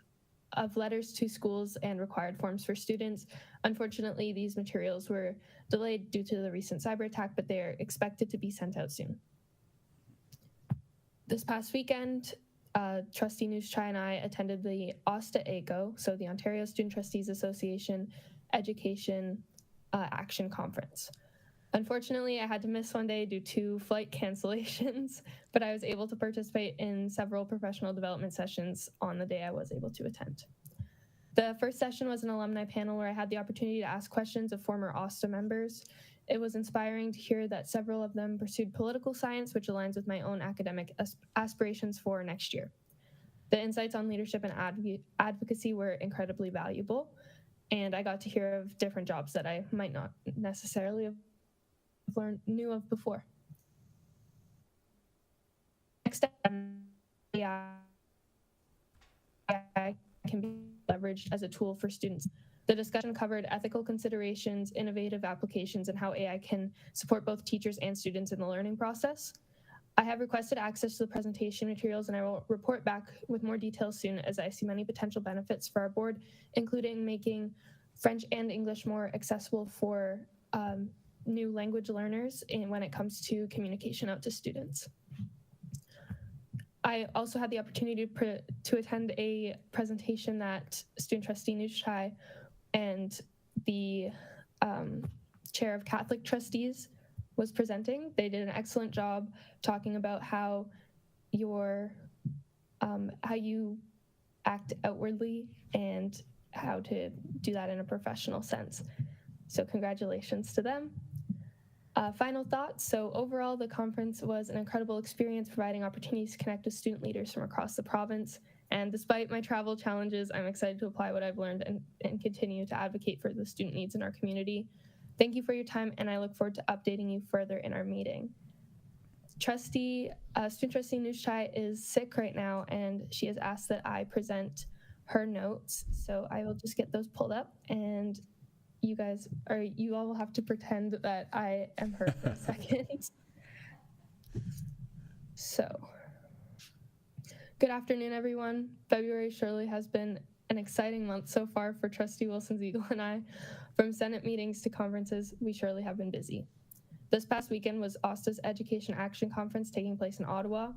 of letters to schools and required forms for students. Unfortunately, these materials were delayed due to the recent cyber attack, but they are expected to be sent out soon. This past weekend, Trustee Nuch Chai and I attended the OSTA-ACO, so the Ontario Student Trustees Association Education Action Conference. Unfortunately, I had to miss one day due to flight cancellations, but I was able to participate in several professional development sessions on the day I was able to attend. The first session was an alumni panel where I had the opportunity to ask questions of former OSTA members. It was inspiring to hear that several of them pursued political science, which aligns with my own academic aspirations for next year. The insights on leadership and advocacy were incredibly valuable, and I got to hear of different jobs that I might not necessarily have knew of before. Next step, AI can be leveraged as a tool for students. The discussion covered ethical considerations, innovative applications, and how AI can support both teachers and students in the learning process. I have requested access to the presentation materials, and I will report back with more details soon, as I see many potential benefits for our board, including making French and English more accessible for new language learners and when it comes to communication out to students. I also had the opportunity to attend a presentation that Student Trustee Nuch Chai and the Chair of Catholic Trustees was presenting. They did an excellent job talking about how you act outwardly and how to do that in a professional sense. So congratulations to them. Final thoughts. So overall, the conference was an incredible experience, providing opportunities to connect with student leaders from across the province. And despite my travel challenges, I'm excited to apply what I've learned and continue to advocate for the student needs in our community. Thank you for your time, and I look forward to updating you further in our meeting. Student Trustee Nuch Chai is sick right now, and she has asked that I present her notes. So I will just get those pulled up, and you all will have to pretend that I am her for a second. So, good afternoon, everyone. February surely has been an exciting month so far for Trustee Wilson-Ziegel and I. From Senate meetings to conferences, we surely have been busy. This past weekend was OSTA's Education Action Conference taking place in Ottawa.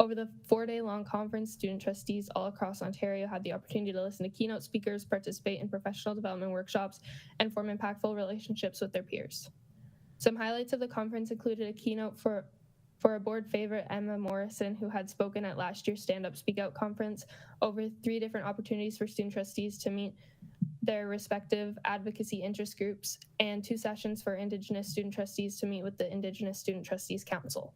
Over the 4-day-long conference, student trustees all across Ontario had the opportunity to listen to keynote speakers, participate in professional development workshops, and form impactful relationships with their peers. Some highlights of the conference included a keynote for a board favorite, Emma Morrison, who had spoken at last year's Stand Up Speak Out conference, over 3 different opportunities for student trustees to meet their respective advocacy interest groups, and 2 sessions for Indigenous student trustees to meet with the Indigenous Student Trustees Council.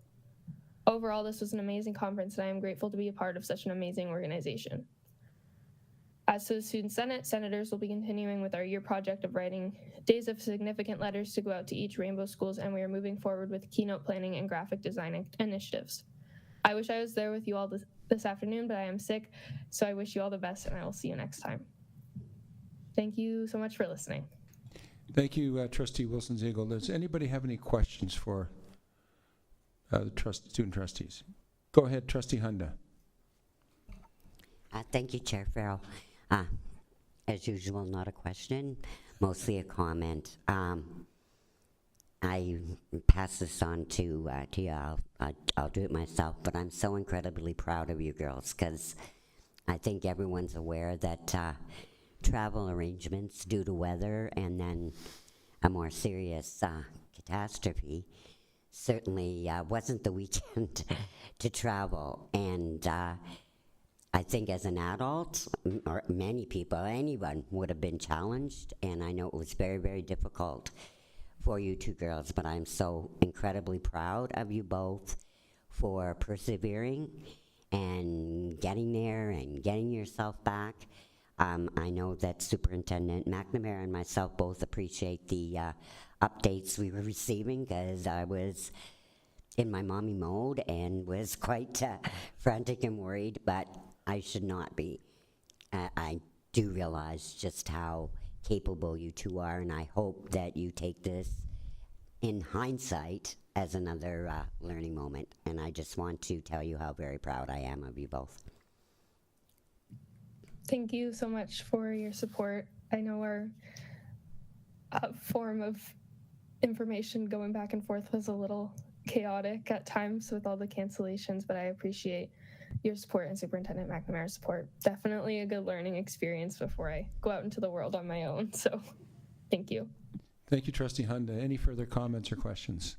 Overall, this was an amazing conference, and I am grateful to be a part of such an amazing organization. As to the Student Senate, senators will be continuing with our year project of writing days of significant letters to go out to each Rainbow Schools, and we are moving forward with keynote planning and graphic design initiatives. I wish I was there with you all this afternoon, but I am sick, so I wish you all the best, and I will see you next time. Thank you so much for listening. Thank you, Trustee Wilson-Ziegel. Does anybody have any questions for the student trustees? Go ahead, Trustee Hunda. Thank you, Chair Farrell. As usual, not a question, mostly a comment. I pass this on to you. I'll do it myself, but I'm so incredibly proud of you girls, because I think everyone's aware that travel arrangements due to weather and then a more serious catastrophe certainly wasn't the weekend to travel. And I think as an adult, or many people, anyone would have been challenged, and I know it was very, very difficult for you two girls, but I'm so incredibly proud of you both for persevering and getting there and getting yourself back. I know that Superintendent McNamara and myself both appreciate the updates we were receiving, because I was in my mommy mode and was quite frantic and worried, but I should not be. I do realize just how capable you two are, and I hope that you take this in hindsight as another learning moment. And I just want to tell you how very proud I am of you both. Thank you so much for your support. I know our form of information going back and forth was a little chaotic at times with all the cancellations, but I appreciate your support and Superintendent McNamara's support. Definitely a good learning experience before I go out into the world on my own, so thank you. Thank you, Trustee Hunda. Any further comments or questions?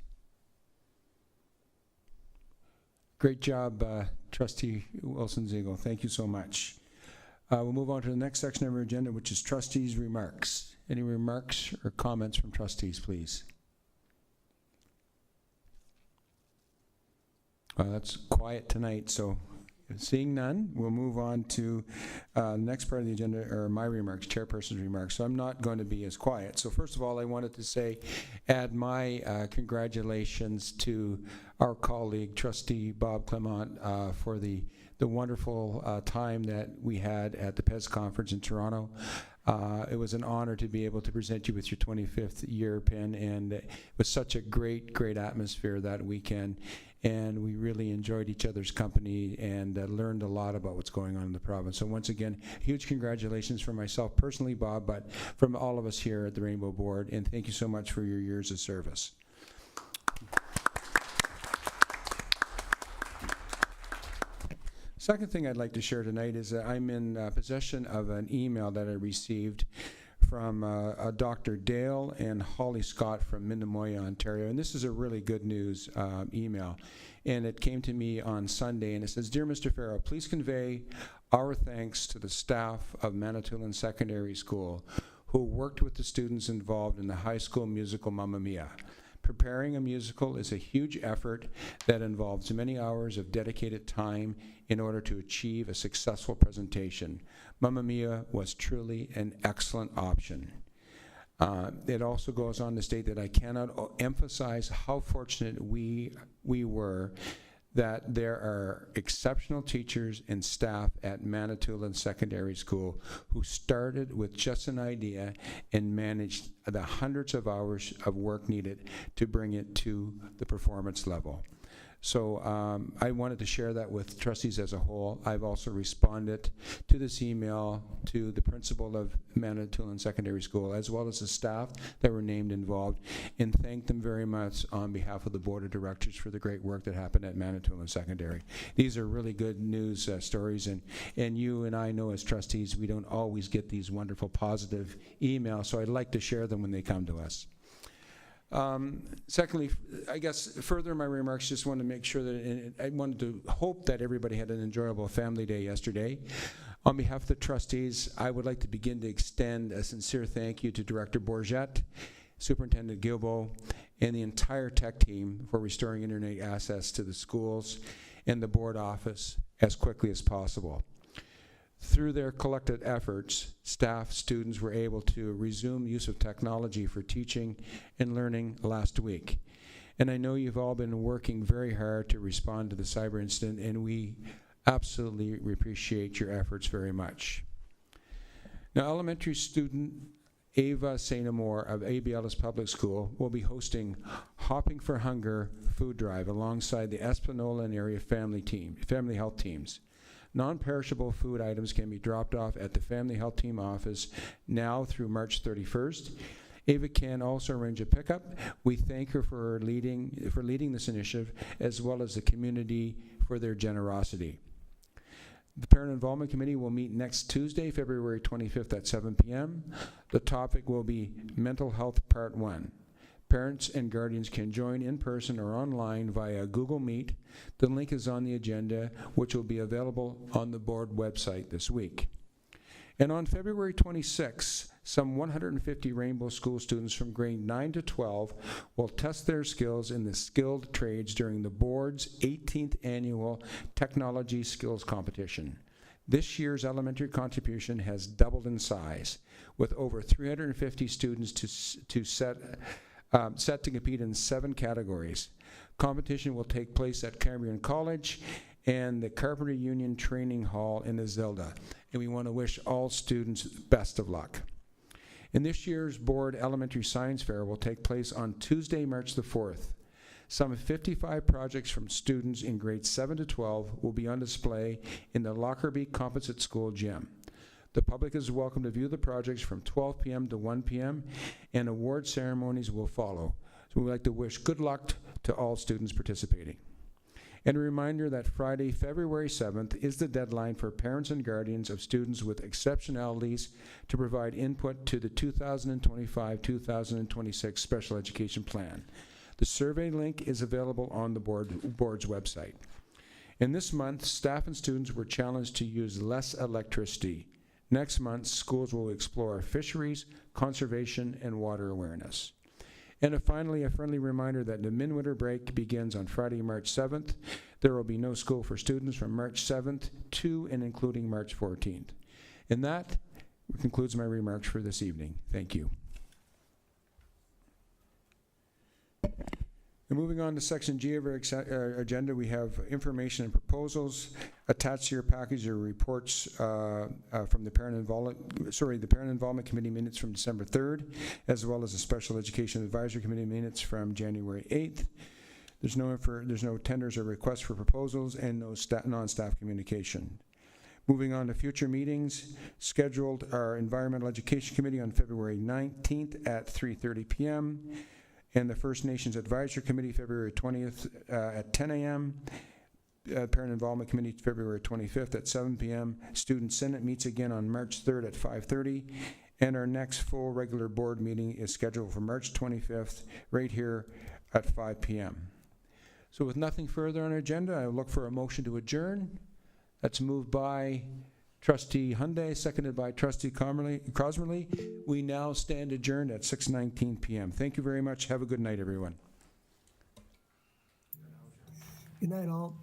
Great job, Trustee Wilson-Ziegel. Thank you so much. We'll move on to the next section of our agenda, which is trustees' remarks. Any remarks or comments from trustees, please? That's quiet tonight, so seeing none, we'll move on to the next part of the agenda, or my remarks, chairperson's remarks. So I'm not going to be as quiet. So first of all, I wanted to add my congratulations to our colleague, Trustee Bob Clement, for the wonderful time that we had at the PES conference in Toronto. It was an honor to be able to present you with your 25th year pin, and it was such a great atmosphere that weekend. And we really enjoyed each other's company and learned a lot about what's going on in the province. So once again, huge congratulations from myself personally, Bob, but from all of us here at the Rainbow Board, and thank you so much for your years of service. Second thing I'd like to share tonight is that I'm in possession of an email that I received from Dr. Dale and Holly Scott from Minnemoya, Ontario. And this is a really good news email. And it came to me on Sunday, and it says, "Dear Mr. Farrell, please convey our thanks to the staff of Manitoulin Secondary School who worked with the students involved in the high school musical Mamma Mia. Preparing a musical is a huge effort that involves many hours of dedicated time in order to achieve a successful presentation. Mamma Mia was truly an excellent option." It also goes on to state that I cannot emphasize how fortunate we were that there are exceptional teachers and staff at Manitoulin Secondary School who started with just an idea and managed the hundreds of hours of work needed to bring it to the performance level. So I wanted to share that with trustees as a whole. I've also responded to this email to the principal of Manitoulin Secondary School, as well as the staff that were named involved, and thank them very much on behalf of the Board of Directors for the great work that happened at Manitoulin Secondary. These are really good news stories, and you and I know as trustees we don't always get these wonderful positive emails, so I'd like to share them when they come to us. Secondly, I guess further in my remarks, just want to make sure that I wanted to hope that everybody had an enjoyable family day yesterday. On behalf of the trustees, I would like to begin to extend a sincere thank you to Director Bourget, Superintendent Guilbeault, and the entire tech team for restoring internet access to the schools and the board office as quickly as possible. Through their collective efforts, staff, students were able to resume use of technology for teaching and learning last week. And I know you've all been working very hard to respond to the cyber incident, and we absolutely appreciate your efforts very much. Now, elementary student Ava St. Amour of A.B. Ellis Public School will be hosting Hopping for Hunger food drive alongside the Espanola and area family health teams. Non-perishable food items can be dropped off at the Family Health Team office now through March 31st. Ava can also arrange a pickup. We thank her for leading this initiative, as well as the community for their generosity. The Parent Involvement Committee will meet next Tuesday, February 25th at 7 p.m. The topic will be Mental Health Part 1. Parents and guardians can join in person or online via Google Meet. The link is on the agenda, which will be available on the board website this week. And on February 26th, some 150 Rainbow School students from grade 9 to 12 will test their skills in the skilled trades during the board's 18th annual Technology Skills Competition. This year's elementary contribution has doubled in size, with over 350 students set to compete in 7 categories. Competition will take place at Cambrian College and the Carpenter Union Training Hall in Azilda, and we want to wish all students best of luck. And this year's board elementary science fair will take place on Tuesday, March the 4th. Some 55 projects from students in grades 7 to 12 will be on display in the Lockerbie Composite School gym. The public is welcome to view the projects from 12 p.m. to 1 p.m., and award ceremonies will follow. So we'd like to wish good luck to all students participating. And a reminder that Friday, February 7th is the deadline for parents and guardians of students with exceptionalities to provide input to the 2025-2026 Special Education Plan. The survey link is available on the board's website. And this month, staff and students were challenged to use less electricity. Next month, schools will explore fisheries, conservation, and water awareness. And finally, a friendly reminder that the midwinter break begins on Friday, March 7th. There will be no school for students from March 7th to and including March 14th. And that concludes my remarks for this evening. Thank you. And moving on to section G of our agenda, we have information and proposals. Attached to your package are reports from the Parent Involvement Committee minutes from December 3rd, as well as the Special Education Advisory Committee minutes from January 8th. There's no tenders or requests for proposals, and no non-staff communication. Moving on to future meetings, scheduled our Environmental Education Committee on February 19th at 3:30 p.m. and the First Nations Advisory Committee February 20th at 10 a.m. Parent Involvement Committee February 25th at 7 p.m. Student Senate meets again on March 3rd at 5:30, and our next full regular board meeting is scheduled for March 25th right here at 5 p.m. So with nothing further on our agenda, I will look for a motion to adjourn. That's moved by Trustee Hyundai, seconded by Trustee Crosmerly. We now stand adjourned at 6:19 p.m. Thank you very much. Have a good night, everyone. Good night, all.